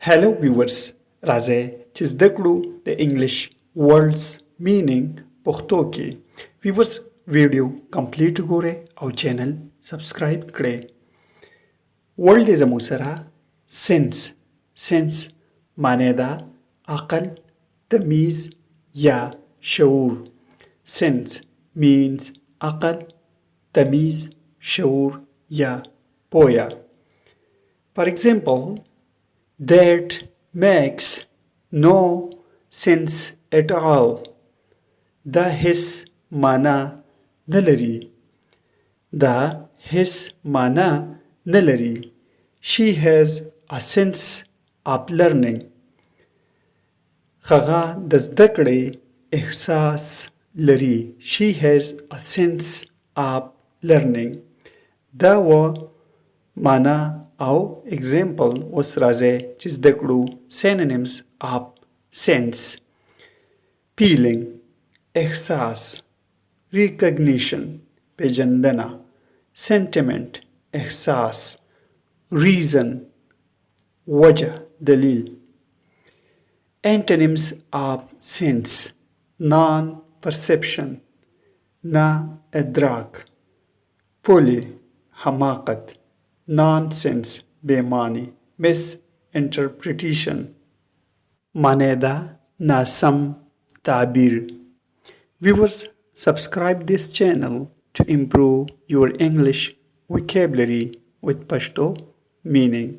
Hello viewers, راځئ چې زده کړو د انګلیش words meaning پښتو کې. viewers ویډیو کمپلیټ ګورئ او چینل سبسکرایب کړئ. ورلد زموږ سره سنس معنی ده عقل، تمیز یا شعور. sense means عقل، تمیز، شعور یا پویا. For example, that makes no sense at all. دا هیڅ معنا نه لري. دا هیڅ معنا نه لري. She has a sense of learning. هغه د زده کړې احساس لري. She has a sense of learning. دا و معنا او example اوس راځئ چې زده کړو synonyms of sense. feeling احساس، recognition پیژندنه، sentiment احساس، reason وجه دلیل. antonyms of sense non-perception نا ادراک، fully حماقت، nonsense بېمعنی misinterpretation معنی ده ناسم تعبیر. Viewers, subscribe this channel to improve your English vocabulary with Pashto meaning.